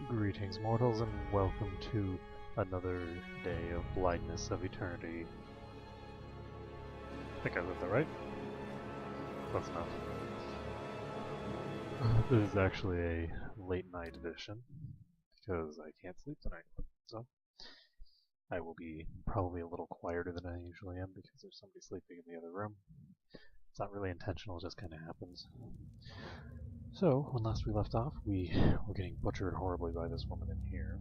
Greetings, mortals, and welcome to another day of Blindness of Eternity. I think I read that right? Close enough. This is actually a late night edition, because I can't sleep tonight, so I will be probably a little quieter than I usually am because there's somebody sleeping in the other room. It's not really intentional, it just kind of happens. So, when last we left off, we were getting butchered horribly by this woman in here.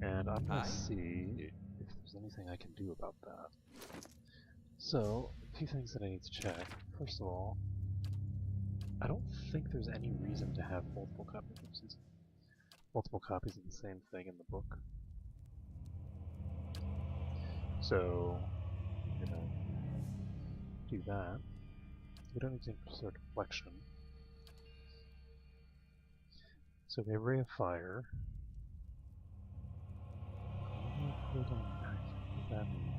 And I'm going to see if there's anything I can do about that. So, a few things that I need to check. First of all, I don't think there's any reason to have multiple copies of the same thing in the book. So, I'm going to do that. We don't need to insert deflection. So we have Ray of Fire. What does that mean?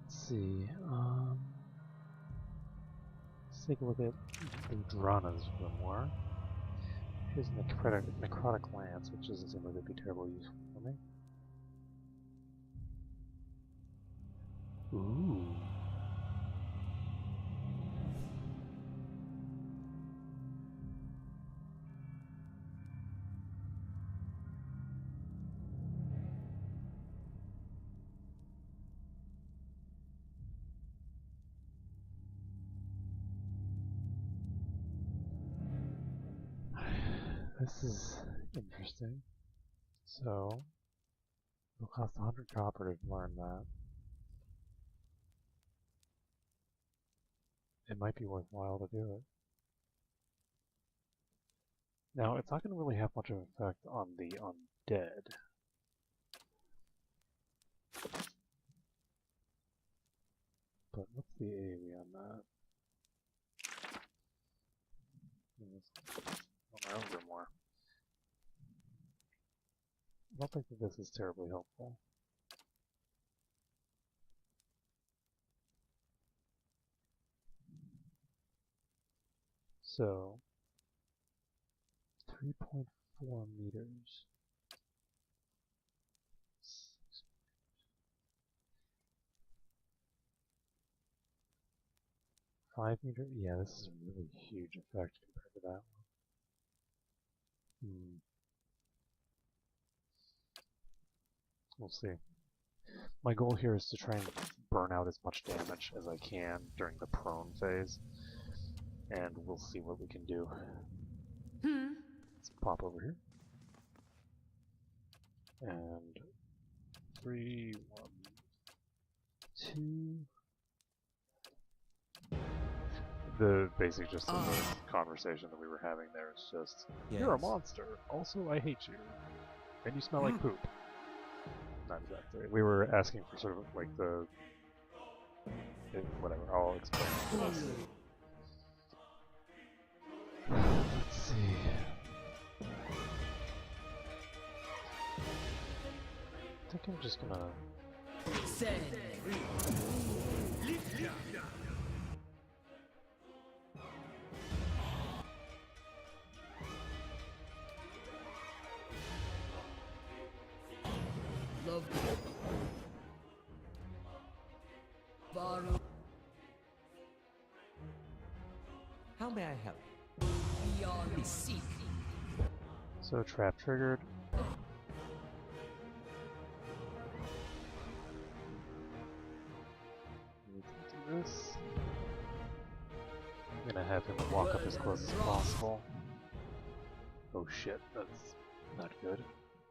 Let's see. Let's take a look at the Dranas a bit more. Here's Necrotic Lance, which doesn't seem like it'd be terribly useful for me. Ooh. This is interesting. So, it'll cost 100 copper to learn that. It might be worthwhile to do it. Now, it's not going to really have much of an effect on the undead. But what's the AoE on that? On my own grimoire. I don't think that this is terribly helpful. So, 3.4 meters. 5 meter? Yeah, this is a really huge effect compared to that one. We'll see. My goal here is to try and burn out as much damage as I can during the prone phase, and we'll see what we can do. Let's pop over here. And 3, 1, 2... The basic gist of the conversation that we were having there is just, yes. You're a monster, also I hate you, and you smell like poop. Not exactly. We were asking for sort of like the... whatever, I'll explain it to us. Let's see... I think I'm just gonna... How may I help? Beyond seek. So trap triggered. We can do this. I'm gonna have him walk up as close as possible. Oh shit, that's not good.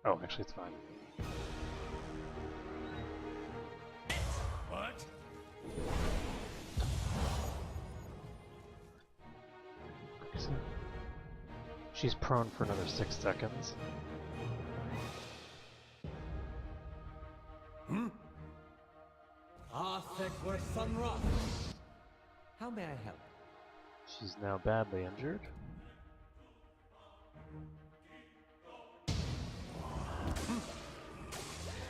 Oh, actually it's fine. What? She's prone for another 6 seconds. How may I help? She's now badly injured.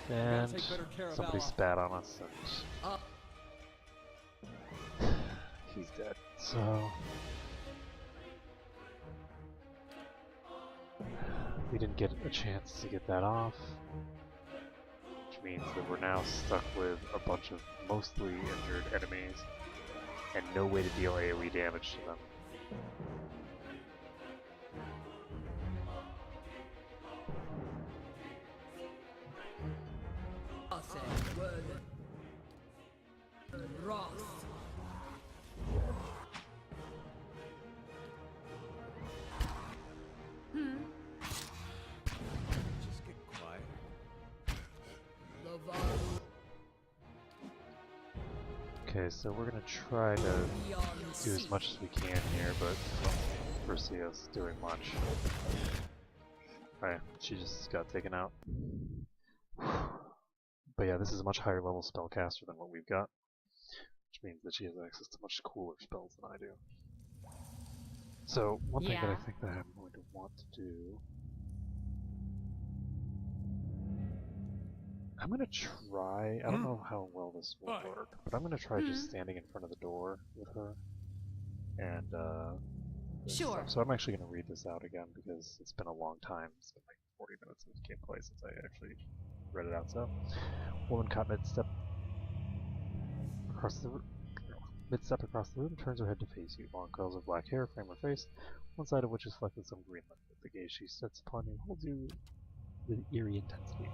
And take better care of somebody Ally. spat on us Uh, and he's dead. So we didn't get a chance to get that off, which means that we're now stuck with a bunch of mostly injured enemies and no way to deal AoE damage to them. Ross. Just get quiet. Okay, so we're gonna try to do as much as we can here, but I don't foresee us doing much. Alright, she just got taken out. But yeah, this is a much higher level spellcaster than what we've got, which means that she has access to much cooler spells than I do. So, one thing that I think that I'm going to want to do... I'm going to try, I don't know how well this will work, but I'm going to try just standing in front of the door with her. And, Sure. So I'm actually going to read this out again because it's been a long time. It's been like 40 minutes of gameplay since I actually read it out. So, woman caught mid-step across the room, turns her head to face you. Long curls of black hair frame her face, one side of which is flecked with some green liquid. The gaze she sets upon you holds you with eerie intensity.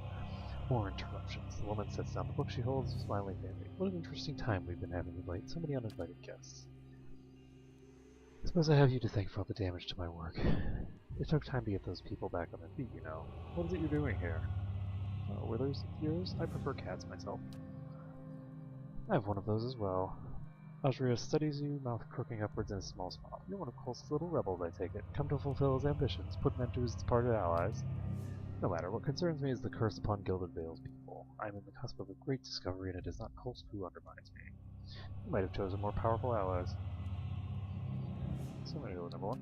More interruptions. The woman sets down the book she holds, smiling faintly. What an interesting time we've been having of late. So many uninvited guests. I suppose I have you to thank for all the damage to my work. It took time to get those people back on their feet, you know. What is it you're doing here? Withers of yours? I prefer cats myself. I have one of those as well. Ajria studies you, mouth crooking upwards in a small smile. You're one of Kolst's little rebels, I take it. Come to fulfill his ambitions, put an end to his departed allies. No matter, what concerns me is the curse upon Gilded Vale's people. I am in the cusp of a great discovery, and it is not Kolst who undermines me. You might have chosen more powerful allies. So I'm gonna go with number one.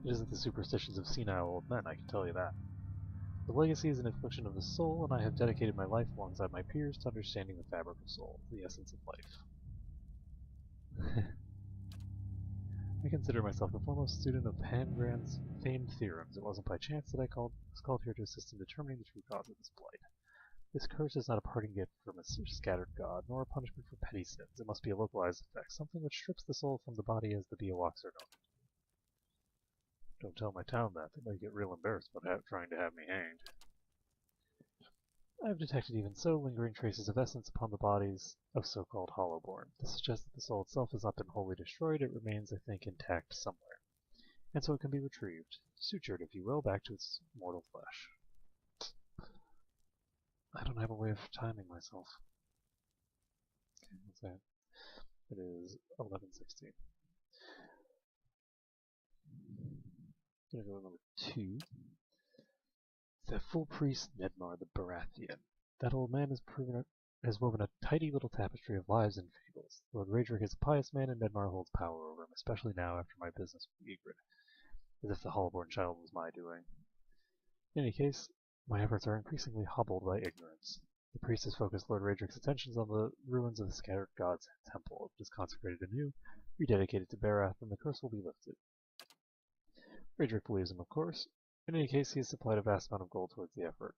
It isn't the superstitions of senile old men, I can tell you that. The legacy is an affliction of the soul, and I have dedicated my life alongside my peers to understanding the fabric of soul, the essence of life. I consider myself the foremost student of Pangrand's famed theorems. It wasn't by chance that I was called here to assist in determining the true cause of this blight. This curse is not a parting gift from a scattered god, nor a punishment for petty sins. It must be a localized effect, something which strips the soul from the body as the Biawaks are known. Don't tell my town that. They might get real embarrassed about trying to have me hanged. I have detected even so lingering traces of essence upon the bodies of so-called Hollowborn. This suggests that the soul itself has not been wholly destroyed. It remains, I think, intact somewhere. And so it can be retrieved, sutured, if you will, back to its mortal flesh. I don't have a way of timing myself. Okay, what's that? It is 11:16. I'm gonna go with number 2. The full priest Nedmar the Baratheon. That old man has woven a tidy little tapestry of lives and fables. Lord Raedric is a pious man, and Nedmar holds power over him, especially now after my business with Ygritte. As if the Hollowborn child was my doing. In any case, my efforts are increasingly hobbled by ignorance. The priest has focused Lord Raedric's attentions on the ruins of the scattered gods' temple. If it is consecrated anew, rededicated to Barath, then the curse will be lifted. Raedric believes him, of course. In any case, he has supplied a vast amount of gold towards the effort.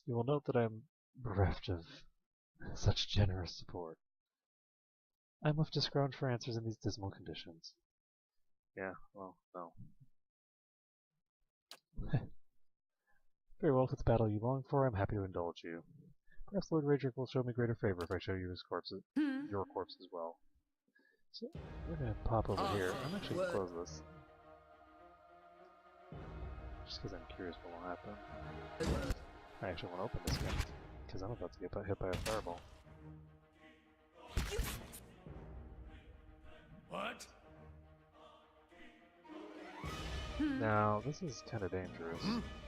You will note that I am bereft of such generous support. I am left to scrounge for answers in these dismal conditions. Yeah, well, no. Very well, if it's battle you long for, I'm happy to indulge you. Perhaps Lord Raedric will show me greater favor if I show you his corpse, your corpse as well. So, we're gonna pop over here. I'm actually gonna close this. Just because I'm curious what will happen. I actually want to open this again, because I'm about to get hit by a fireball. What? Now, this is kind of dangerous.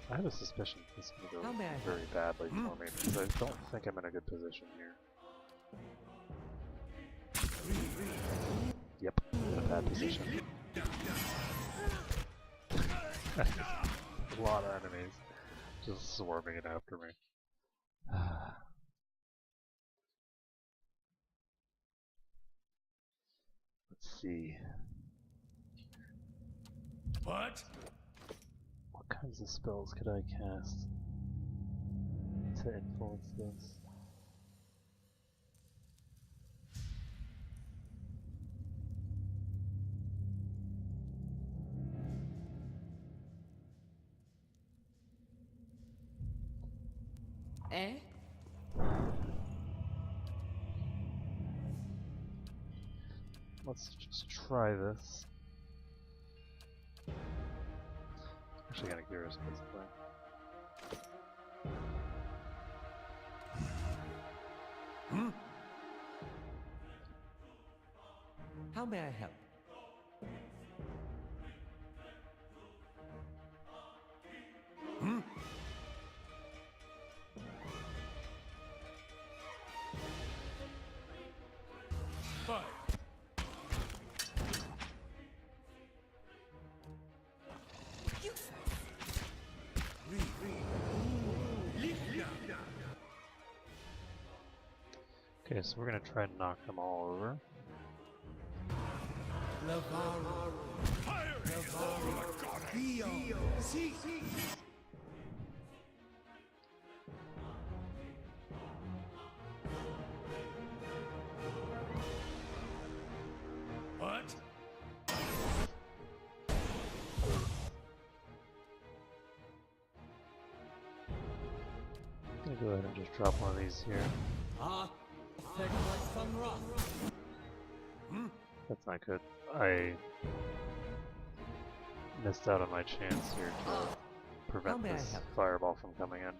I have a suspicion this is going to go very badly for me, because I don't think I'm in a good position here. Yep, in a bad position. A lot of enemies just swarming it after me. Let's see. What? What kinds of spells could I cast to influence this? Eh? Let's just try this. Actually, kind of curious what's the plan. How may I help? Fire. Okay, so we're gonna try and knock them all over. What? I'm gonna go ahead and just drop one of these here. Take like some rock. That's not good. I missed out on my chance here to prevent may I this help? fireball from coming in.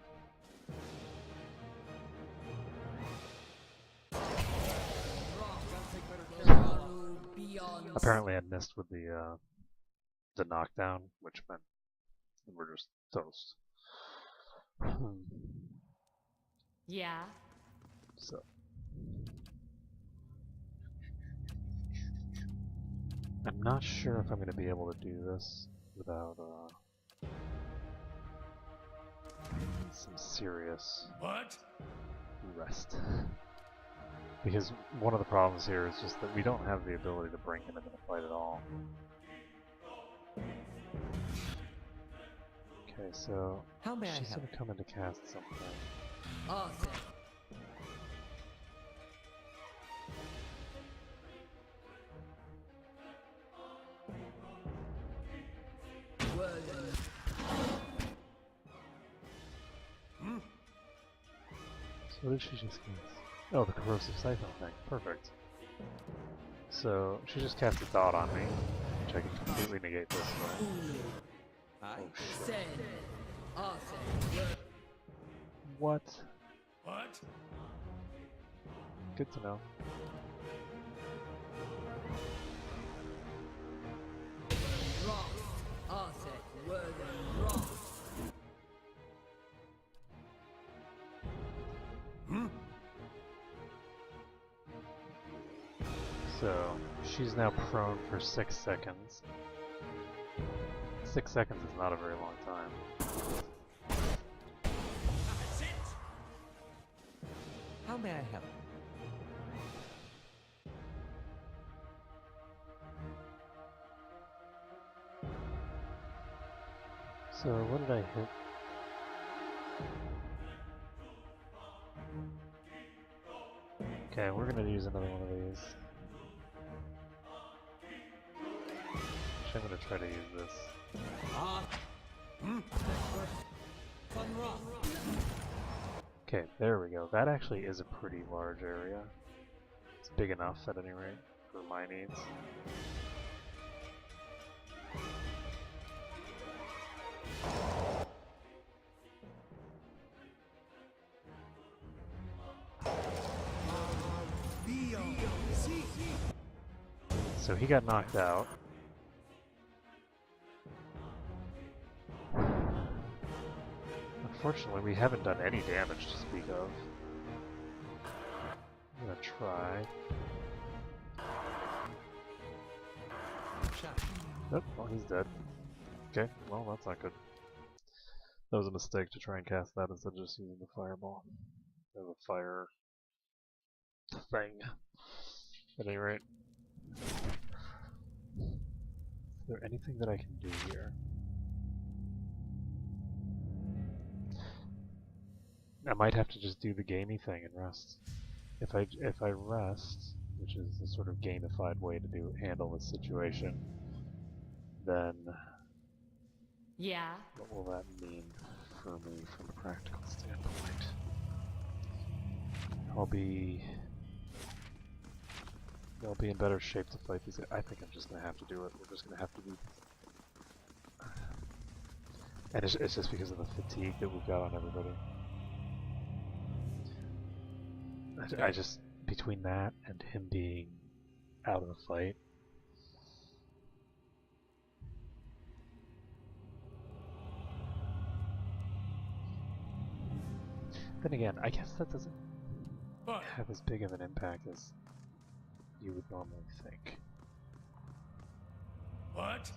Beyond. Apparently I missed with the knockdown, which meant we're just toast. Yeah. So I'm not sure if I'm going to be able to do this without some serious What? rest. Because one of the problems here is just that we don't have the ability to bring him into the fight at all. Okay, so How may I she's help? going to come in to cast something. Awesome. So what did she just cast? Oh, the corrosive siphon thing. Perfect. So she just cast a dot on me, which I can completely negate this way. Aye. Oh shit. Send. Awesome. What? What? Good to know. Rock. Awesome. Word rock. So she's now prone for 6 seconds. 6 seconds is not a very long time. That's it. How may I help? So what did I hit? Okay, we're gonna use another one of these. Actually, I'm gonna try to use this. Fun rock. Okay, there we go. That actually is a pretty large area. It's big enough at any rate for my needs. So he got knocked out. Unfortunately, we haven't done any damage to speak of. I'm gonna try. Shot. Nope, well, he's dead. Okay, well, that's not good. That was a mistake to try and cast that instead of just using the fireball. I have a fire thing. At any rate. Is there anything that I can do here? I might have to just do the gamey thing and rest. If I rest, which is a sort of gamified way to handle this situation, then Yeah. what will that mean for me from a practical standpoint? I'll be in better shape to fight these. I think I'm just gonna have to do it. We're just gonna have to do. And it's just because of the fatigue that we've got on everybody. I just, between that and him being out of the fight. Then again, I guess that doesn't have as big of an impact as you would normally think. What?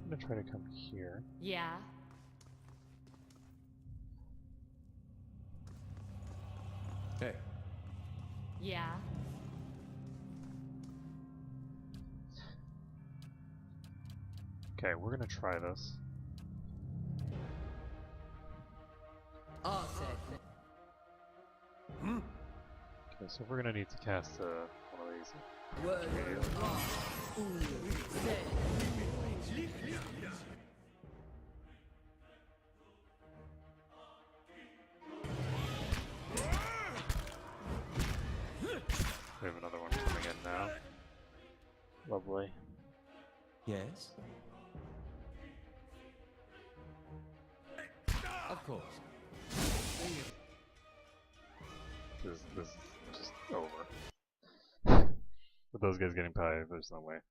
I'm gonna try to come here. Yeah. Hey. Yeah. Okay, we're gonna try this. Arset. Okay, so we're gonna need to cast one of these. Word of wrong. Said. We have another one coming in now. Lovely. Yes? Of course. This is just over. With those guys getting pie, there's no way.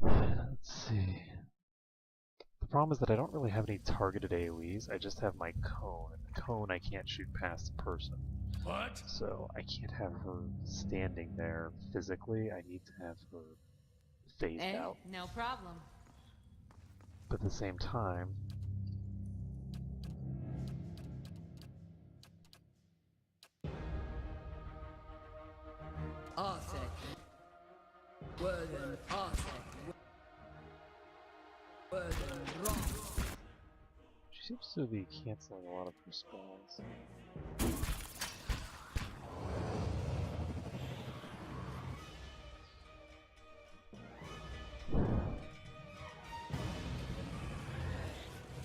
Let's see. The problem is that I don't really have any targeted AoEs. I just have my cone. And the cone I can't shoot past a person. What? So I can't have her standing there physically. I need to have her phased out. No problem. But at the same time, Arset. Word and Arset. Word and wrong. she seems to be canceling a lot of her spells.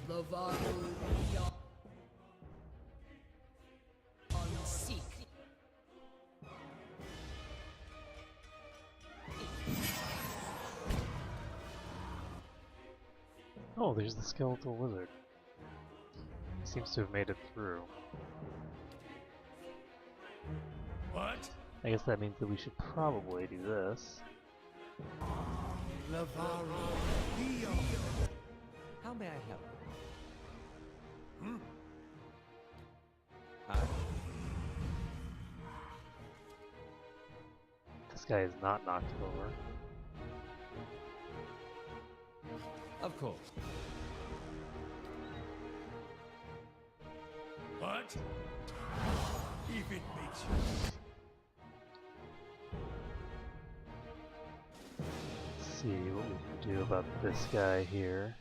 Lovaru Yon. On seek. Oh, there's the skeletal wizard. He seems to have made it through. What? I guess that means that we should probably do this. How may I help? Hi. This guy is not knocked over. Of course. What? If it makes you. Let's see what we can do about this guy here.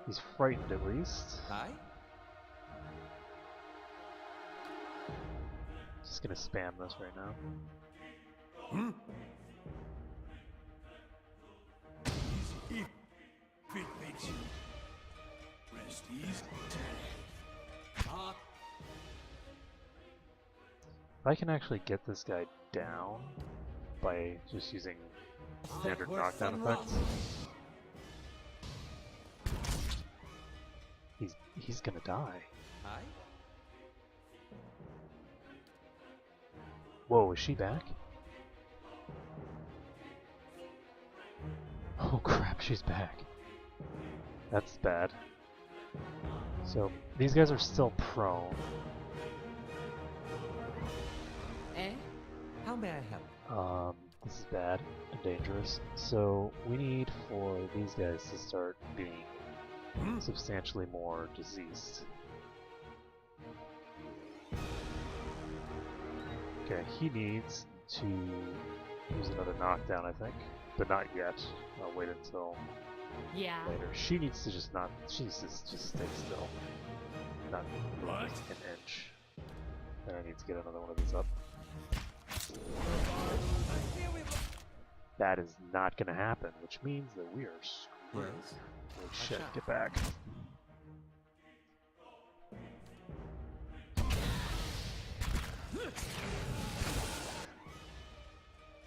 He's frightened at least. Hi? Just gonna spam this right now. If it makes you. Rest easy. If I can actually get this guy down by just using standard knockdown effects, he's gonna die. Hi? Whoa, is she back? Oh crap, she's back. That's bad. So, these guys are still prone. Eh? How may I help? This is bad and dangerous. So we need for these guys to start being substantially more diseased. Okay, he needs to use another knockdown, I think, but not yet. I'll wait until Yeah. later. She needs to just not. She needs to just stay still, not move What? an inch. And I need to get another one of these up. That is not going to happen, which means that we are screwed. Yes. Holy shit, get back.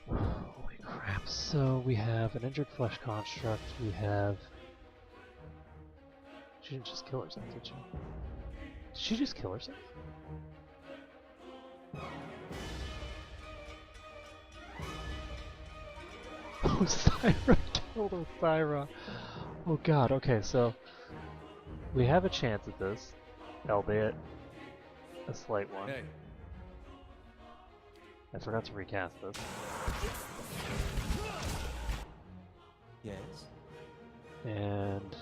Holy crap. So we have an injured flesh construct, we have... She didn't just kill herself, did she? Did she just kill herself? Oh, Syra killed Syra. Oh god, okay, so we have a chance at this, albeit a slight one. Hey. I forgot to recast this. Yes. And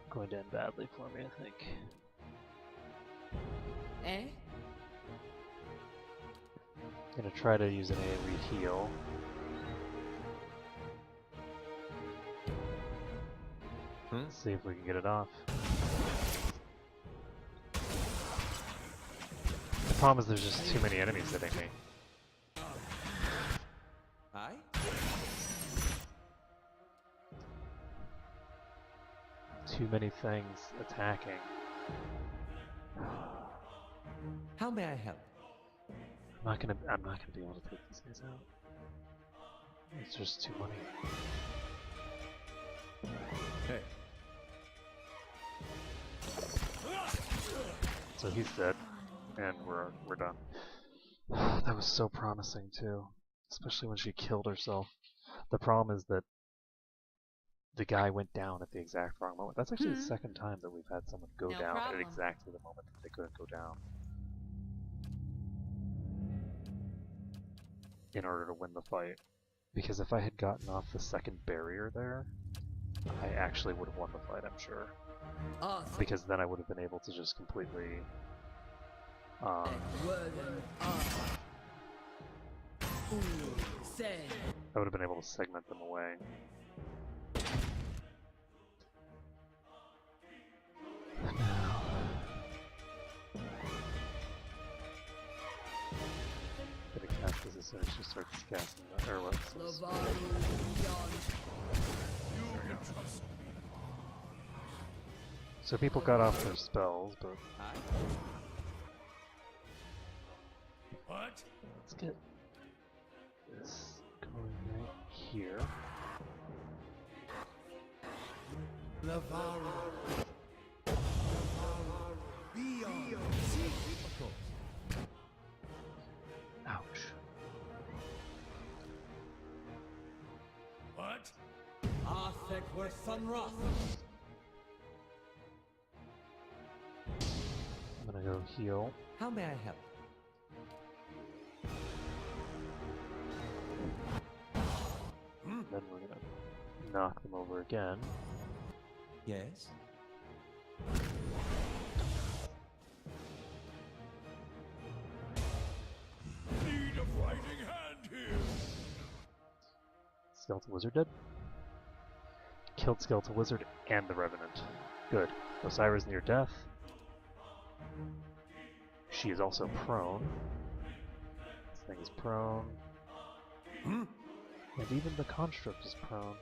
going to end badly for me, I think. Eh? Gonna try to use an AoE heal. See if we can get it off. The problem is there's just too many enemies hitting me. Aye? Too many things attacking. How may I help? I'm not gonna be able to take these guys out. It's just too many. Hey. So he's dead, and we're done. That was so promising too, especially when she killed herself. The problem is that the guy went down at the exact wrong moment. That's actually the second time that we've had someone go No down problem. at exactly the moment that they couldn't go down in order to win the fight. Because if I had gotten off the second barrier there, I actually would have won the fight, I'm sure. Arthur. Because then I would have been able to just completely Worthen Arthur. Ooh, say. I would have been able to segment them away. Now, gonna cast this as soon as she starts casting that, or what? Lavari beyond. So people got off their spells, but Aye? What? let's get this going right here. Lavari. Beyond. Of course. Ouch. What? Arthur were Sunroth. I'm gonna go heal. How may I help? Then we're gonna knock them over again. Yes. Need a fighting hand here. Skeletal Wizard dead? Killed Skeletal Wizard and the Revenant. Good. Osiris near death. She is also prone. This thing is prone. And even the construct is prone.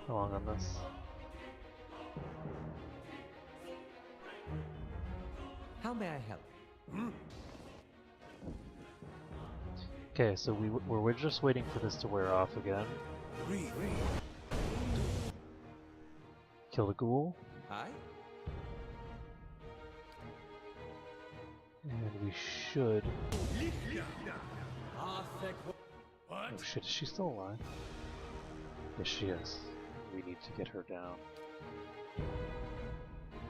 How long on this? How may I help? Okay, so we're just waiting for this to wear off again. Kill the ghoul. Aye? And we should... Athek Oh shit, is she still alive? Yes, she is. We need to get her down.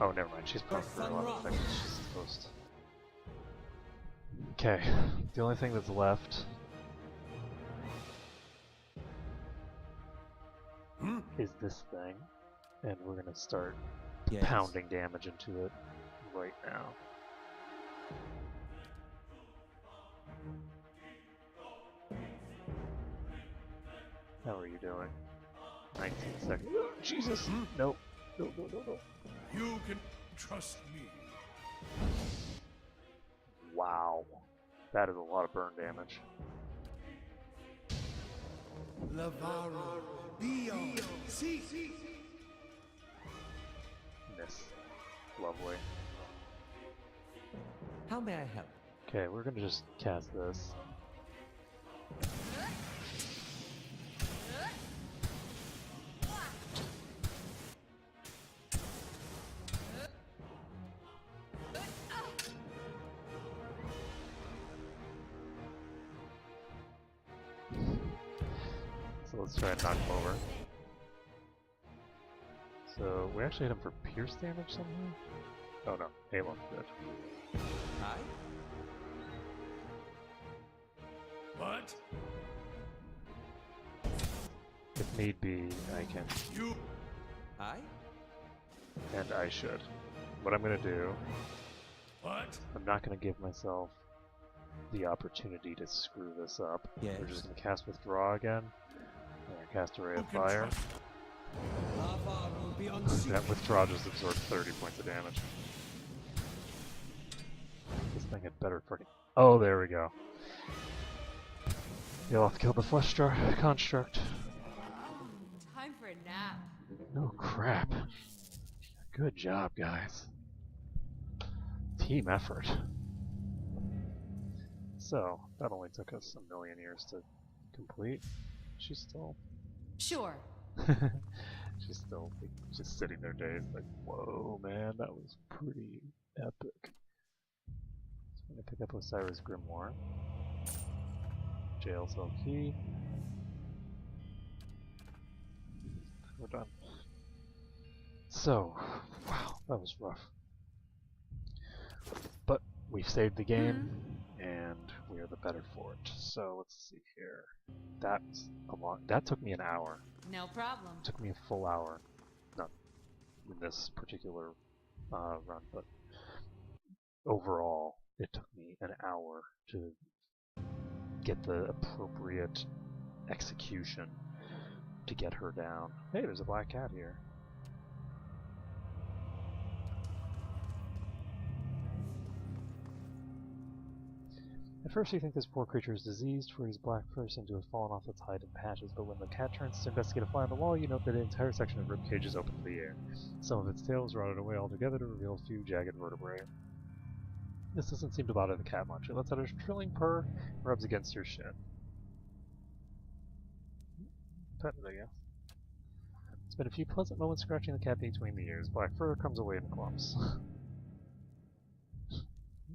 Oh, never mind. She's prone for a lot of things. She's supposed. Okay, the only thing that's left is this thing, and we're gonna start Yes. pounding damage into it right now. How are you doing? 19 seconds. Jesus! Nope. No, no, no, no. You can trust me. Wow. That is a lot of burn damage. Lavaro, Dio, see. Miss. Lovely. How may I help? Okay, we're gonna just cast this. So let's try and knock him over. So we actually hit him for pierce damage somehow? Oh no, Halo did. Aye? What? If need be, I can, You Aye? and I should. What I'm gonna do, what? I'm not gonna give myself the opportunity to screw this up. Yes. We're just gonna cast Withdraw again. I'm gonna cast a Ray of Who can Fire. trust? Lava will be unseated. That Withdraw just absorbed 30 points of damage. This thing had better freaking... Oh, there we go. You'll have to kill the construct. Time for a nap. Oh crap. Good job, guys. Team effort. So, that only took us a million years to complete. She's still... Sure. She's still just sitting there dazed like, whoa man, that was pretty epic. So I'm gonna pick up Osiris Grimoire. Jail cell key. We're done. So, wow, that was rough. But we've saved the game, and we are the better for it. So let's see here. That's a lot. That took me an hour. No problem. It took me a full hour. Not in this particular run, but overall, it took me an hour to get the appropriate execution to get her down. Hey, there's a black cat here. At first you think this poor creature is diseased, for his black fur seems to have fallen off its hide in patches, but when the cat turns to investigate a fly on the wall, you note that the entire section of ribcage is open to the air. Some of its tail is rotted away altogether to reveal a few jagged vertebrae. This doesn't seem to bother the cat much. It lets out a trilling purr and rubs against your shin. Pet it, I guess. It's been a few pleasant moments scratching the cat between the ears. Black fur comes away in clumps.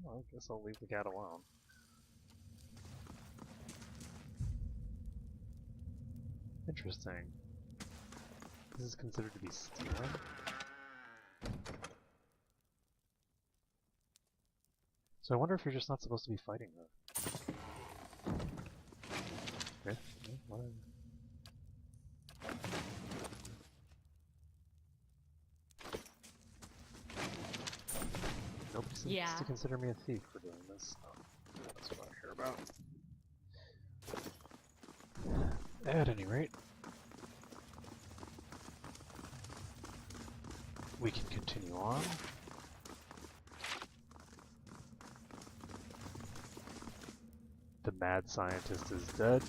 Well, I guess I'll leave the cat alone. Interesting. This is considered to be stealing? So I wonder if you're just not supposed to be fighting her. Okay, yeah, whatever. Nobody seems Yeah. to consider me a thief for doing this. That's what I care about. At any rate, we can continue on. The mad scientist is dead.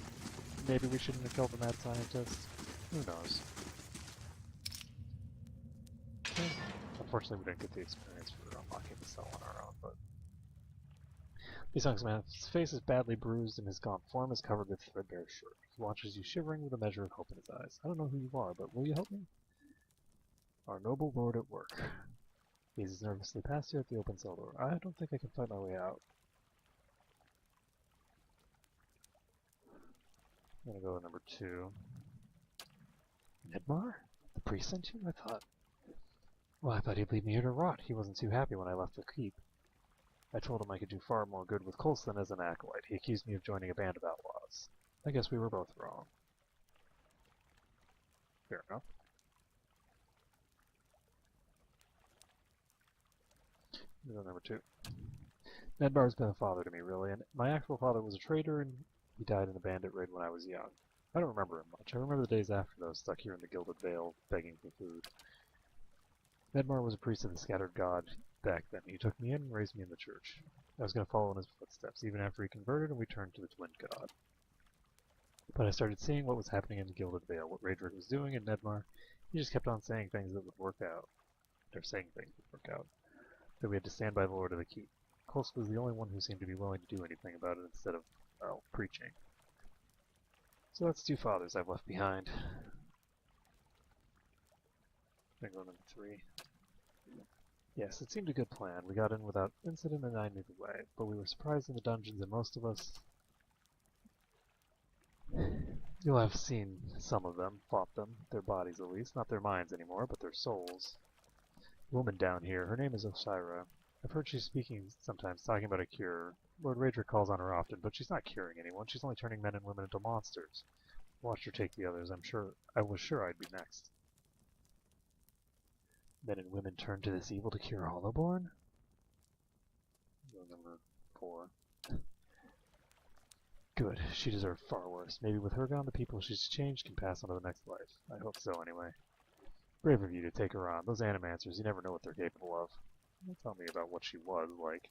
Maybe we shouldn't have killed the mad scientist. Who knows? Unfortunately, we didn't get the experience for unlocking the cell on our own, but... This young man's face is badly bruised and his gaunt form is covered with threadbare shirt. He watches you shivering with a measure of hope in his eyes. I don't know who you are, but will you help me? Our noble lord at work. Gazes nervously past you at the open cell door. I don't think I can fight my way out. I'm gonna go with number 2. Nedmar? The priest sent you? Well, I thought he'd leave me here to rot. He wasn't too happy when I left the keep. I told him I could do far more good with Coulson as an acolyte. He accused me of joining a band of outlaws. I guess we were both wrong. Fair enough. Number 2. Nedmar's been a father to me, really, and my actual father was a traitor, and he died in a bandit raid when I was young. I don't remember him much. I remember the days after those, stuck here in the Gilded Vale, begging for food. Nedmar was a priest of the Scattered God back then. He took me in and raised me in the church. I was going to follow in his footsteps, even after he converted and we turned to the Twin God. But I started seeing what was happening in the Gilded Vale, what Raedric was doing, and Nedmar, he just kept on saying things that would work out. Or saying things that would work out. That we had to stand by the Lord of the Keep. Coulson was the only one who seemed to be willing to do anything about it instead of, well, preaching. So that's 2 fathers I've left behind. Gonna go number 3. Yes, it seemed a good plan. We got in without incident and I knew the way, but we were surprised in the dungeons and most of us... You'll have seen some of them, fought them, their bodies at least, not their minds anymore, but their souls. The woman down here, her name is Osira. I've heard she's speaking sometimes, talking about a cure. Lord Raedric calls on her often, but she's not curing anyone. She's only turning men and women into monsters. Watch her take the others. I was sure I'd be next. Men and women turn to this evil to cure Hollowborn? Number 4. Good. She deserved far worse. Maybe with her gone, the people she's changed can pass on to the next life. I hope so, anyway. Brave of you to take her on. Those animancers, you never know what they're capable of. Don't tell me about what she was like.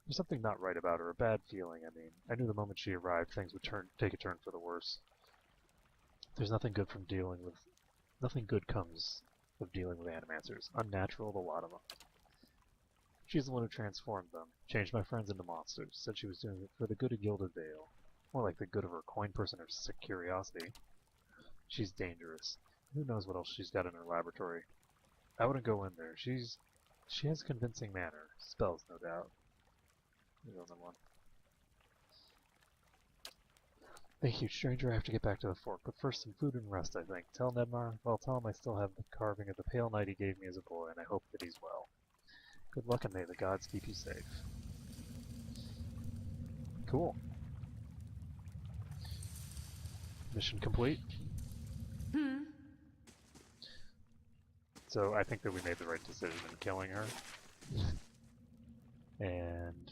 There's something not right about her, a bad feeling, I mean. I knew the moment she arrived, things would take a turn for the worse. There's nothing good from dealing with... Nothing good comes of dealing with animancers. Unnatural, the lot of them. She's the one who transformed them, changed my friends into monsters, said she was doing it for the good of Gilded Vale. More like the good of her coin purse and her sick curiosity. She's dangerous. Who knows what else she's got in her laboratory. I wouldn't go in there. She has a convincing manner. Spells, no doubt. One. Thank you, stranger. I have to get back to the fort, but first some food and rest, I think. Tell Nedmar? Well, tell him I still have the carving of the pale knight he gave me as a boy, and I hope that he's well. Good luck, and may the gods keep you safe. Cool. Mission complete. So I think that we made the right decision in killing her. And...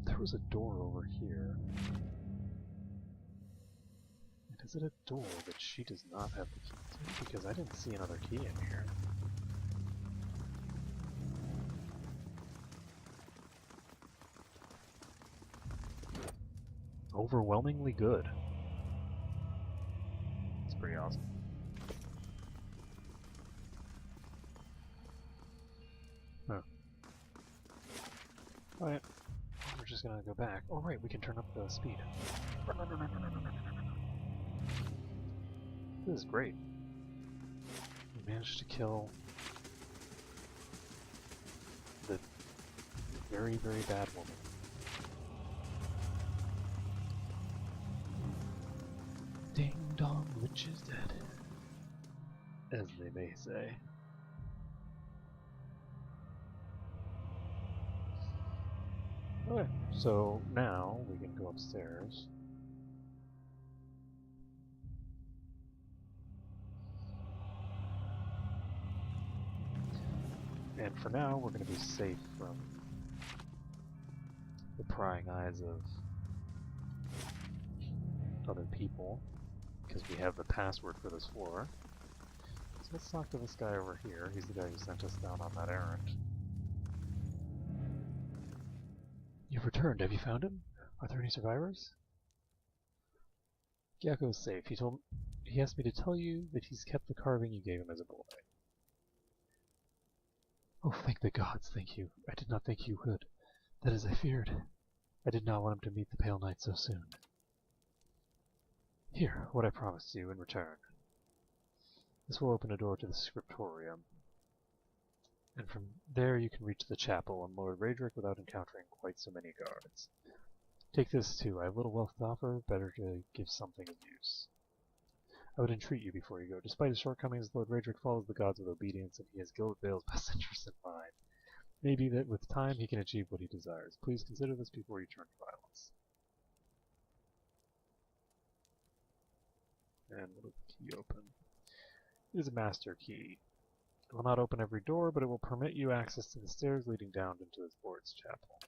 there was a door over here. And is it a door that she does not have the key to? Because I didn't see another key in here. Overwhelmingly good. It's pretty awesome. Huh. Alright. We're just gonna go back. Oh right, we can turn up the speed. This is great. We managed to kill the very, very bad woman. Ding dong, witch is dead. As they may say. Okay, so now we can go upstairs. And for now, we're going to be safe from the prying eyes of other people, because we have the password for this floor. So let's talk to this guy over here. He's the guy who sent us down on that errand. You've returned. Have you found him? Are there any survivors? Gyakko's safe. He asked me to tell you that he's kept the carving you gave him as a boy. Oh, thank the gods, thank you. I did not think you would. That is, I feared. I did not want him to meet the Pale Knight so soon. Here, what I promised you in return. This will open a door to the scriptorium, and from there you can reach the chapel and Lord Raedric without encountering quite so many guards. Take this too. I have little wealth to offer, better to give something of use. I would entreat you before you go. Despite his shortcomings, Lord Raedric follows the gods with obedience, and he has Gilded Vale's best interest in mind. Maybe that with time he can achieve what he desires. Please consider this before you turn to violence. And what does the key open? It is a master key. It will not open every door, but it will permit you access to the stairs leading down into his lord's chapel.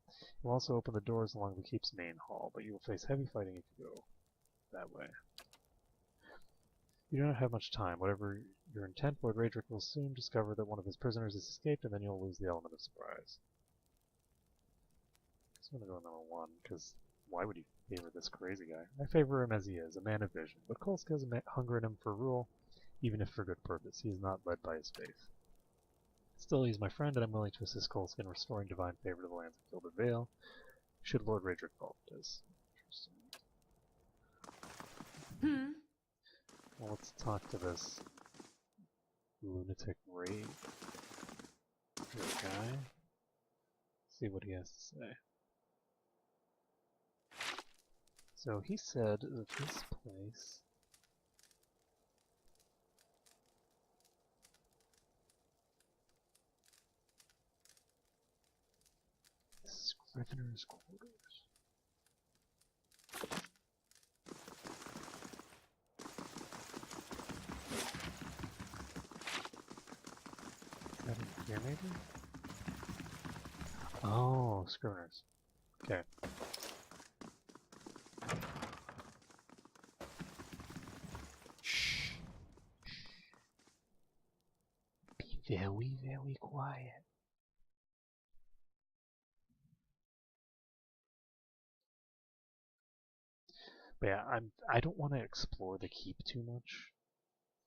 It will also open the doors along the keep's main hall, but you will face heavy fighting if you go that way. You do not have much time. Whatever your intent, Lord Raedric will soon discover that one of his prisoners has escaped, and then you'll lose the element of surprise. I'm going to go with number 1, because why would he favor this crazy guy? I favor him as he is, a man of vision, but Kolska has a hunger in him for rule, even if for good purpose. He is not led by his faith. Still, he is my friend, and I'm willing to assist Kolska in restoring divine favor to the lands of Gilded Vale, should Lord Raedric fall to this. Interesting. Well, let's talk to this lunatic raid guy. See what he has to say. So he said that this place is Scrivener's quarters. Is that in here maybe? Oh, Scrivener's. Okay. Shh. Be very, very quiet. But yeah, I don't want to explore the keep too much.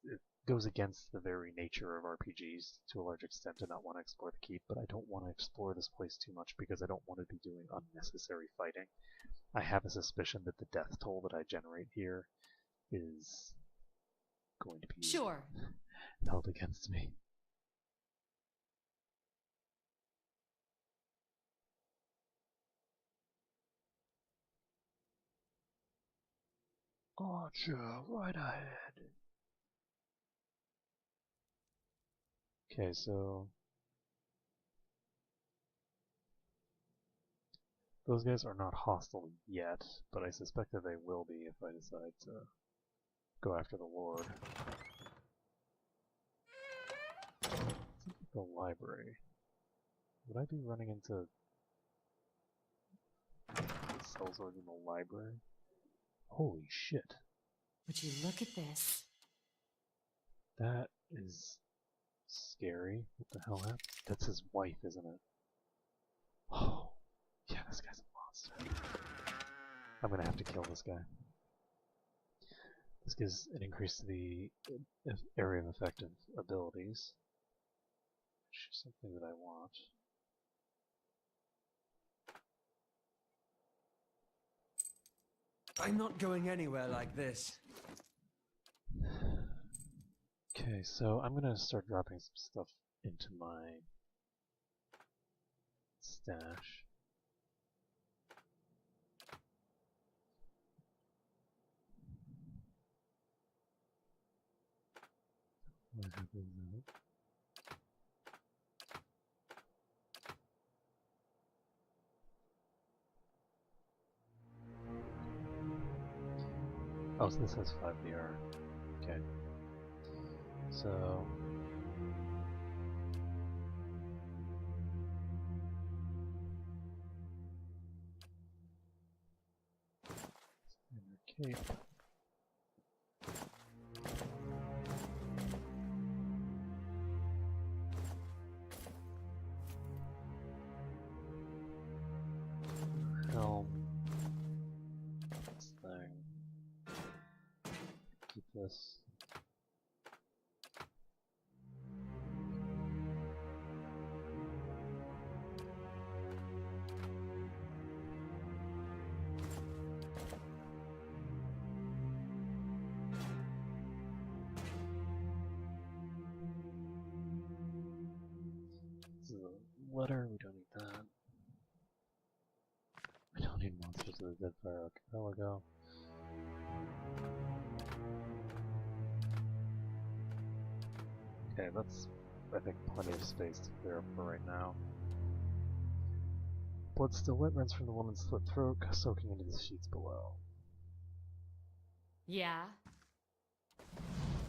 It goes against the very nature of RPGs to a large extent to not want to explore the keep, but I don't want to explore this place too much because I don't want to be doing unnecessary fighting. I have a suspicion that the death toll that I generate here is going to be held against me. Archer, right ahead. Okay, so those guys are not hostile yet, but I suspect that they will be if I decide to go after the Lord. The library. Would I be running into the sellsword in the library? Holy shit. Would you look at this? That is scary. What the hell happened? That's his wife, isn't it? Oh, yeah, this guy's a monster. I'm gonna have to kill this guy. This gives an increase to the area of effective abilities, which is something that I want. I'm not going anywhere like this. Okay, so I'm gonna start dropping some stuff into my stash. What happens now? Oh, so this has 5 VR. Okay. So cape. Helm. This thing. Keep this. letter, we don't need that. We don't need monsters of the Deadfire Archipelago. Okay, that's, I think, plenty of space to clear up for right now. Blood still wet, runs from the woman's slit throat, soaking into the sheets below. Yeah?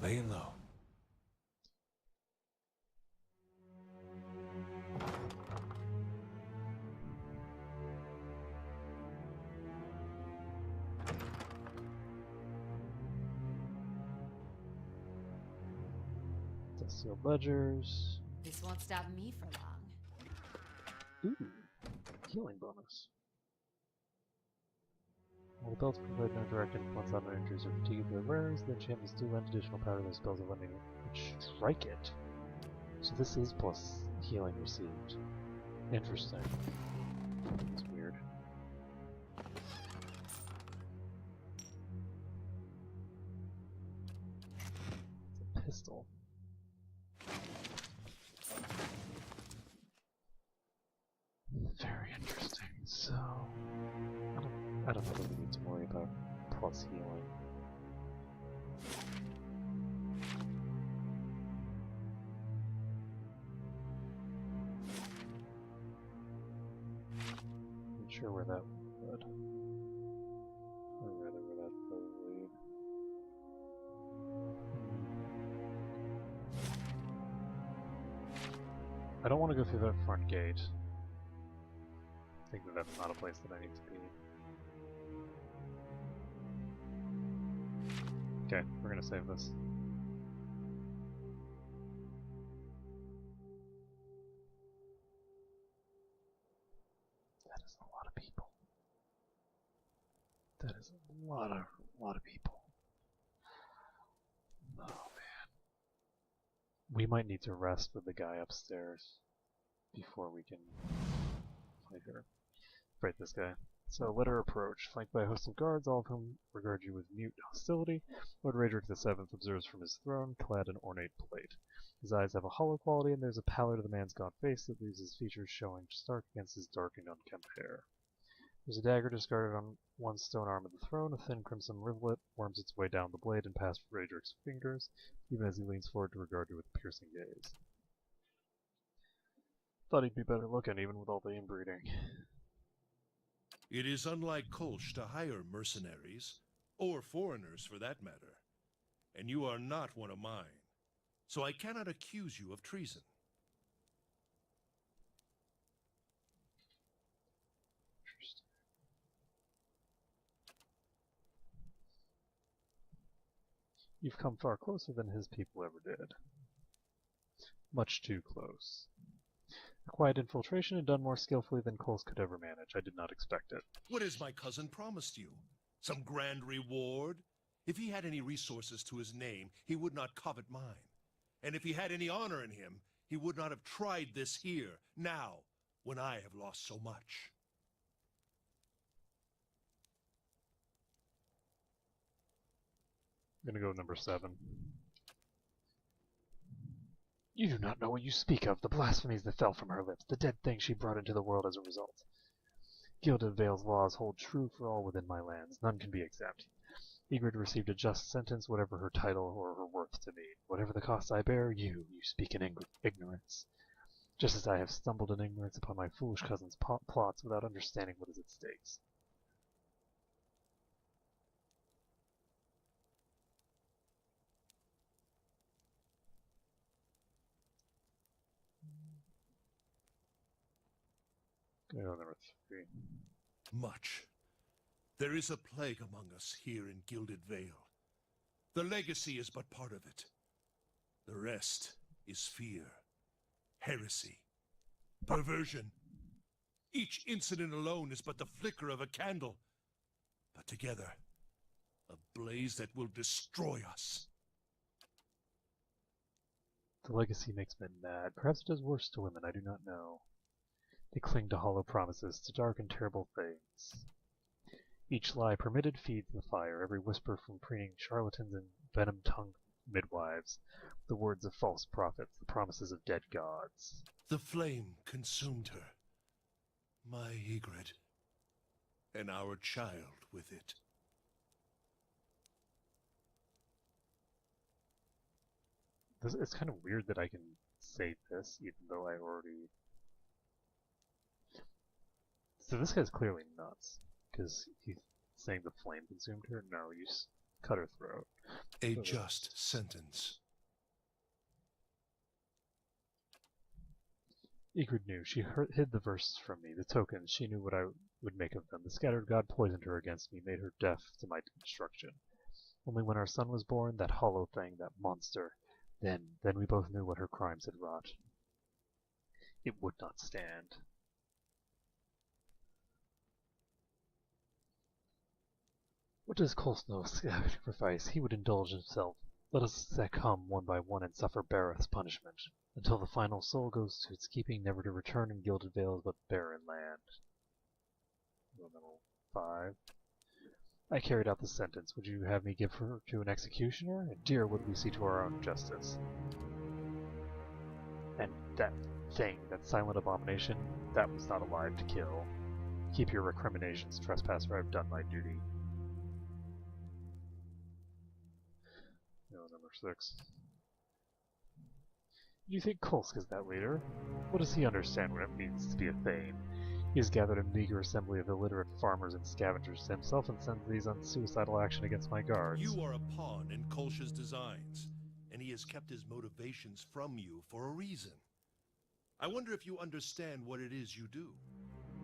Laying low. Sealed ledgers. This won't stop me for long. Ooh, healing bonus. While the belts provide no direct influence on managers or fatigue their wearers, the enchantments do lend additional power to their spells of lending which strike it. So this is plus healing received. Interesting. It's weird. It's a pistol. Very interesting. So, I don't know that we need to worry about plus healing. Not sure where that would. Or rather, where that would lead. I don't want to go through that front gate. I think that that's not a place that I need to be. Okay, we're gonna save this. That is a lot of people. That is a lot of people. Oh man. We might need to rest with the guy upstairs before we can fight her. Fight this guy. So let her approach, flanked by a host of guards, all of whom regard you with mute hostility. Lord Raedric VII observes from his throne, clad in ornate plate. His eyes have a hollow quality, and there's a pallor to the man's gaunt face that leaves his features showing stark against his dark and unkempt hair. There's a dagger discarded on one stone arm of the throne. A thin crimson rivulet worms its way down the blade and past Raedric's fingers, even as he leans forward to regard you with a piercing gaze. Thought he'd be better looking, even with all the inbreeding. It is unlike Kolsch to hire mercenaries, or foreigners for that matter. And you are not one of mine, so I cannot accuse you of treason. Interesting. You've come far closer than his people ever did. Much too close. A quiet infiltration and done more skillfully than Coles could ever manage. I did not expect it. What has my cousin promised you? Some grand reward? If he had any resources to his name, he would not covet mine. And if he had any honor in him, he would not have tried this here, now, when I have lost so much. I'm gonna go with number 7. You do not know what you speak of, the blasphemies that fell from her lips, the dead things she brought into the world as a result. Gilded Vale's laws hold true for all within my lands. None can be exempt. Ygritte received a just sentence, whatever her title or her worth to me. Whatever the cost I bear, you speak in ignorance. Just as I have stumbled in ignorance upon my foolish cousin's plots without understanding what is at stake. Go number 3. Much. There is a plague among us here in Gilded Vale. The legacy is but part of it. The rest is fear, heresy, perversion. Each incident alone is but the flicker of a candle, but together, a blaze that will destroy us. The legacy makes men mad. Perhaps it does worse to women, I do not know. They cling to hollow promises, to dark and terrible things. Each lie permitted feeds the fire, every whisper from preening charlatans and venom-tongued midwives, the words of false prophets, the promises of dead gods. The flame consumed her. My Ygritte. And our child with it. It's kind of weird that I can say this, even though I already... So this guy's clearly nuts, because he's saying the flame consumed her? No, you cut her throat. A just sentence. Ygritte knew. She hid the verses from me, the tokens. She knew what I would make of them. The scattered god poisoned her against me, made her deaf to my destruction. Only when our son was born, that hollow thing, that monster, then we both knew what her crimes had wrought. It would not stand. What does Kolsno sacrifice? He would indulge himself. Let us come one by one and suffer Bareth's punishment, until the final soul goes to its keeping, never to return in Gilded Vales but barren land. Number 5. I carried out the sentence. Would you have me give her to an executioner? And dear, would we see to our own justice? And that thing, that silent abomination, that was not alive to kill. Keep your recriminations, trespasser. I've done my duty. Number 6. You think Kolsk is that leader? What does he understand what it means to be a Thane? He has gathered a meager assembly of illiterate farmers and scavengers to himself and sends these on suicidal action against my guards. You are a pawn in Kolsh's designs, and he has kept his motivations from you for a reason. I wonder if you understand what it is you do,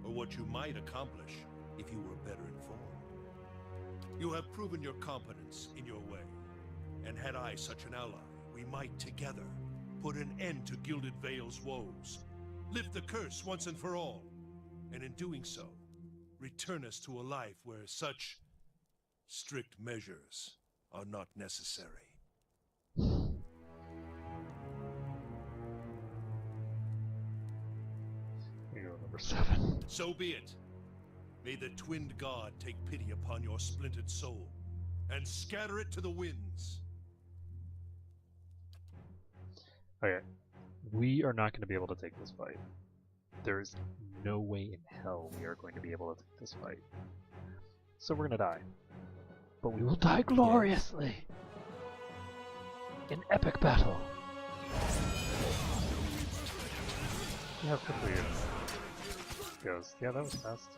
or what you might accomplish if you were better informed. You have proven your competence in your way, and had I such an ally, we might together put an end to Gilded Vale's woes, lift the curse once and for all, and in doing so, return us to a life where such strict measures are not necessary. Number 7. So be it. May the twinned god take pity upon your splintered soul, and scatter it to the winds. Okay, we are not going to be able to take this fight. There is no way in hell we are going to be able to take this fight. So we're going to die. But we will die gloriously! In epic battle! See how quickly it goes. Yeah, that was fast.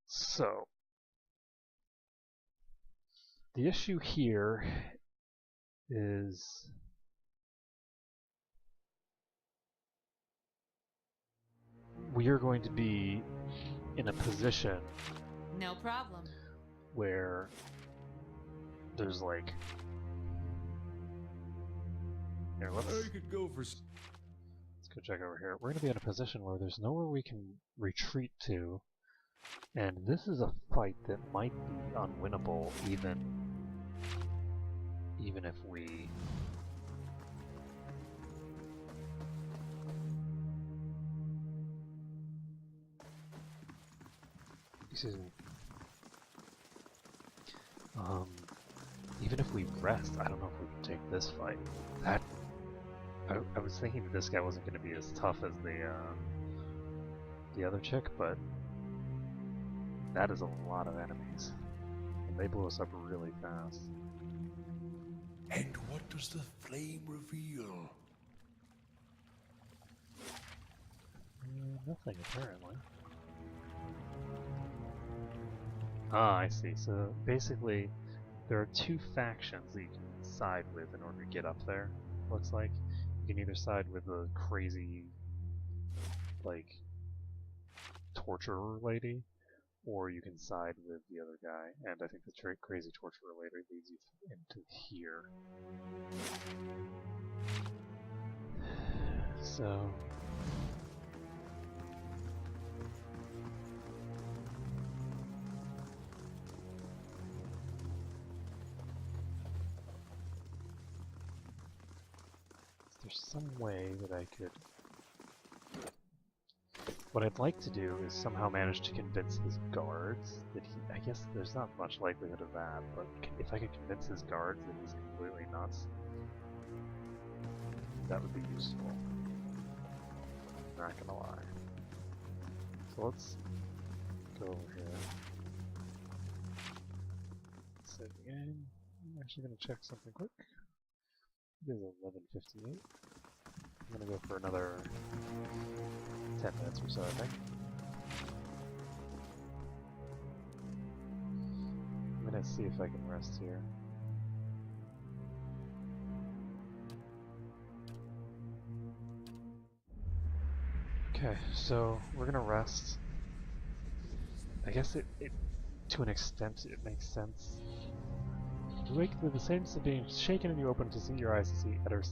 So, the issue here is we are going to be in a position No problem. where there's like here, let's could go for... go check over here. We're going to be in a position where there's nowhere we can retreat to, and this is a fight that might be unwinnable even if we excuse me. Even if we rest, I don't know if we can take this fight. That I was thinking that this guy wasn't going to be as tough as the other chick, but that is a lot of enemies, and they blew us up really fast. And what does the flame reveal? Nothing, apparently. Ah, I see. So basically, there are two factions that you can side with in order to get up there, looks like. You can either side with the crazy, like, torturer lady, or you can side with the other guy, and I think the crazy torturer lady leads you into here. So... there's some way that I could What I'd like to do is somehow manage to convince his guards that he... I guess there's not much likelihood of that, but if I could convince his guards that he's completely nuts, that would be useful. Not gonna lie. So let's go over here. Save the game. I'm actually gonna check something quick. It is 11:58. I'm gonna go for another 10 minutes or so, I think. I'm gonna see if I can rest here. Okay, so we're gonna rest. I guess it to an extent, it makes sense. You wake with the sense of being shaken and you open to see your eyes to see Eder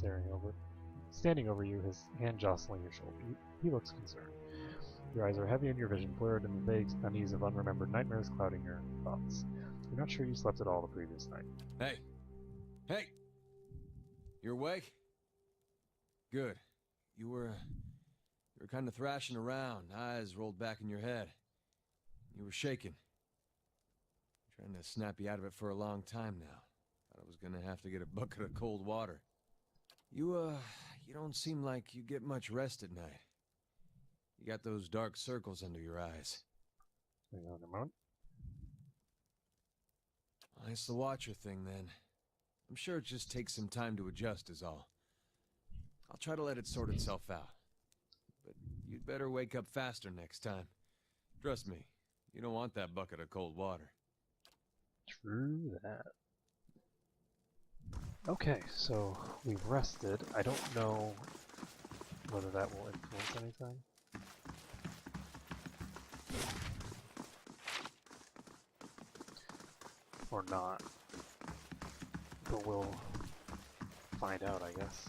standing over you, his hand jostling your shoulder. He looks concerned. Your eyes are heavy and your vision blurred, and the vague unease of unremembered nightmares clouding your thoughts. You're not sure you slept at all the previous night. Hey! Hey! You awake? Good. You were kind of thrashing around, eyes rolled back in your head. You were shaking. Trying to snap you out of it for a long time now. Thought I was gonna have to get a bucket of cold water. You don't seem like you get much rest at night. You got those dark circles under your eyes. Hang on a moment. Well, it's the Watcher thing, then. I'm sure it just takes some time to adjust is all. I'll try to let it sort itself out. But you'd better wake up faster next time. Trust me, you don't want that bucket of cold water. True that. Okay, so we've rested. I don't know whether that will influence anything. Or not. But we'll find out, I guess.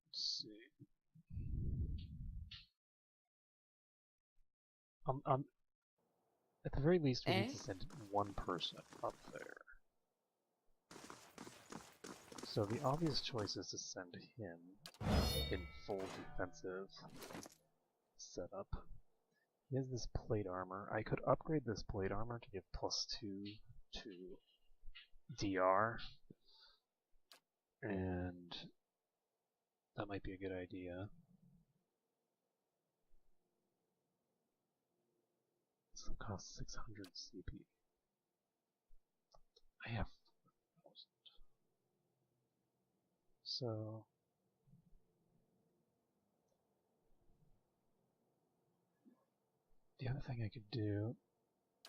Let's see. At the very least, we need to send one person up there. So the obvious choice is to send him in full defensive setup. He has this plate armor. I could upgrade this plate armor to give +2 to DR, and that might be a good idea. This will cost 600 CP. I have 4,000. So the other thing I could do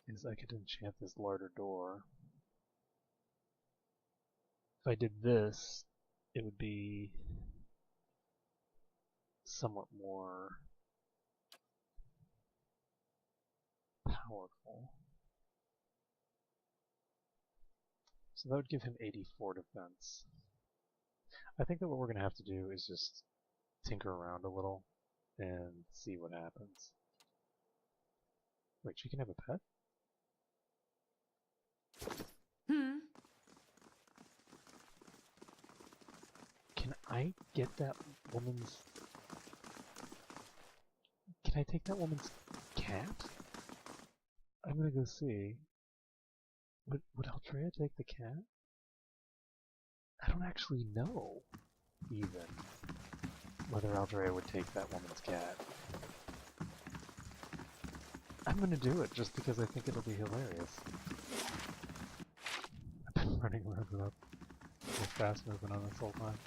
is I could enchant this larder door. If I did this, it would be somewhat more powerful. So that would give him 84 defense. I think that what we're going to have to do is just tinker around a little and see what happens. Wait, she can have a pet? Can I get that woman's... Can I take that woman's cat? I'm gonna go see. Would Altrea take the cat? I don't actually know, even, whether Altrea would take that woman's cat. I'm gonna do it just because I think it'll be hilarious. I've been running around with fast movement on this whole time.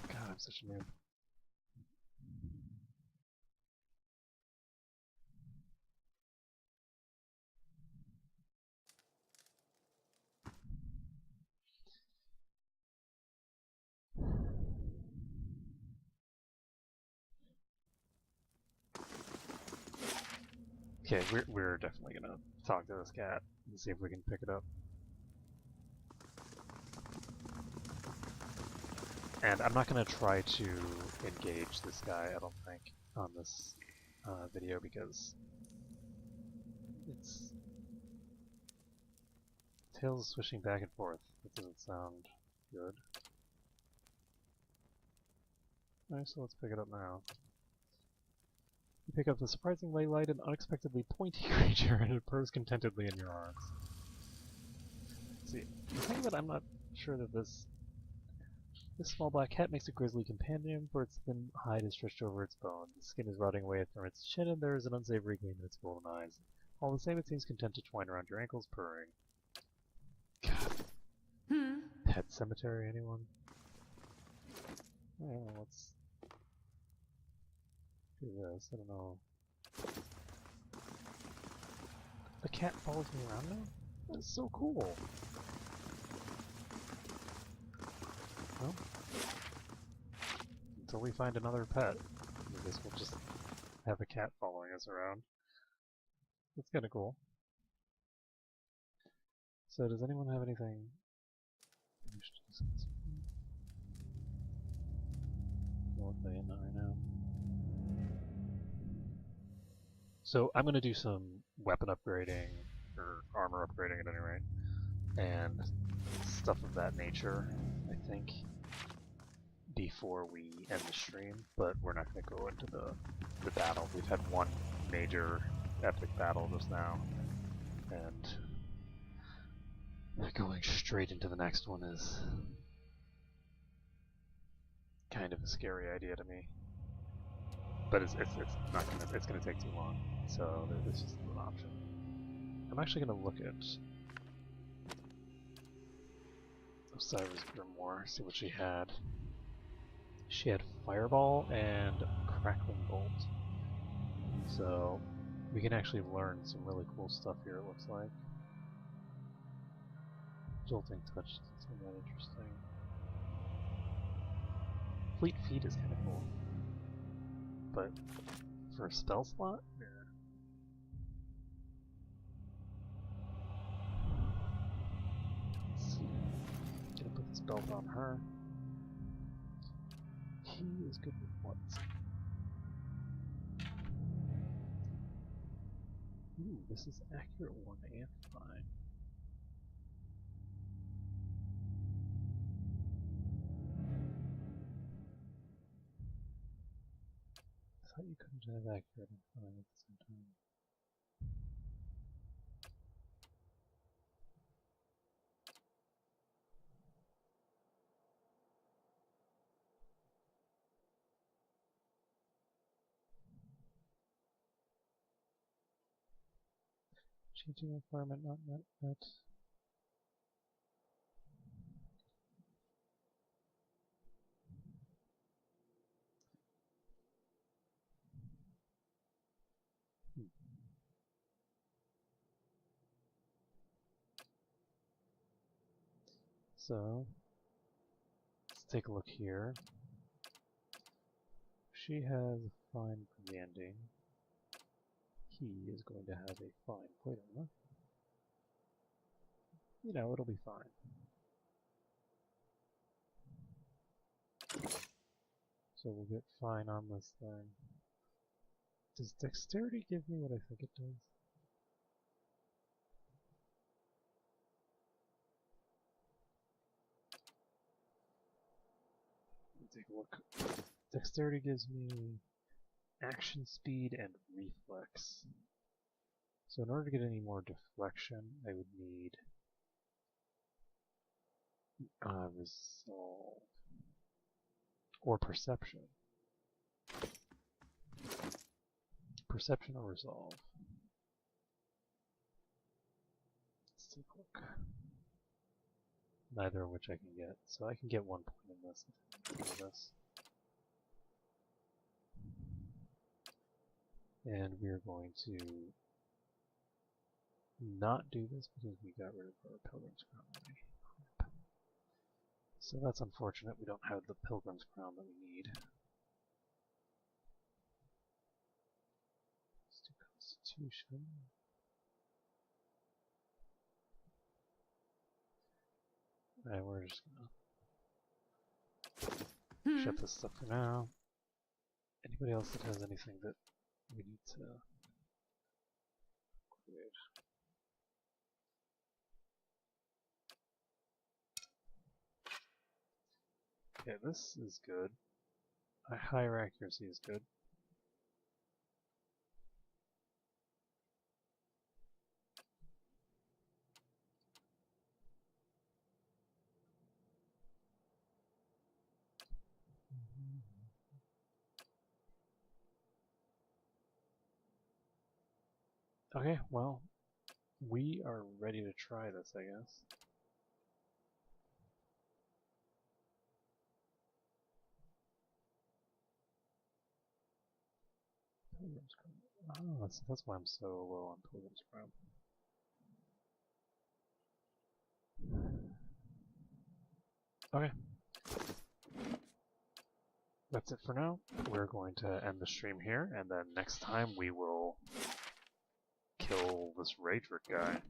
God, I'm such a noob. Okay, we're definitely gonna talk to this cat and see if we can pick it up. And I'm not gonna try to engage this guy, I don't think, on this video because it's tails swishing back and forth. That doesn't sound good. Alright, so let's pick it up now. You pick up the surprisingly light and unexpectedly pointy creature and it purrs contentedly in your arms. See, the thing that I'm not sure that this small black cat makes a grisly companion, for its thin hide is stretched over its bones. The skin is rotting away from its chin, and there is an unsavory gleam in its golden eyes. All the same, it seems content to twine around your ankles, purring. God. Pet cemetery, anyone? Oh, let's do this. I don't know. The cat follows me around now? That's so cool. Well, until we find another pet, I guess we'll just have a cat following us around. That's kind of cool. So does anyone have anything? What are they in right now? So I'm going to do some weapon upgrading, or armor upgrading at any rate, and stuff of that nature, I think, before we end the stream, but we're not going to go into the battle. We've had one major epic battle just now, and going straight into the next one is kind of a scary idea to me. But it's not gonna, it's gonna take too long, so this is an option. I'm actually gonna look at Osiris Grimoire, see what she had. She had Fireball and Crackling Bolt. So we can actually learn some really cool stuff here, it looks like. Jolting Touch doesn't seem that interesting. Fleet Feet is kind of cool. But for a spell slot? Yeah. Let's see. Gonna put this belt on her. He is good with what? Ooh, this is accurate 1 and 5. I thought you couldn't have accurate and 5 at the same time. Changing requirement not met. So, let's take a look here. She has a fine branding. He is going to have a fine plate armor. You know, it'll be fine. So we'll get fine on this thing. Does dexterity give me what I think it does? Let me take a look. Dexterity gives me action speed and reflex. So in order to get any more deflection, I would need resolve or perception. Perception or resolve. Let's take a look. Neither of which I can get, so I can get 1 point in this. And we are going to not do this because we got rid of our Pilgrim's Crown already. So that's unfortunate, we don't have the Pilgrim's Crown that we need. Let's do Constitution. And we're just gonna shut this stuff for now. Anybody else that has anything that we need to create? Okay, this is good. higher accuracy is good. Okay, well, we are ready to try this, I guess. Pilgrim's Crown. Oh, that's why I'm so low on Pilgrim's Crown. Okay. That's it for now. We're going to end the stream here, and then next time we will kill this Raedric guy.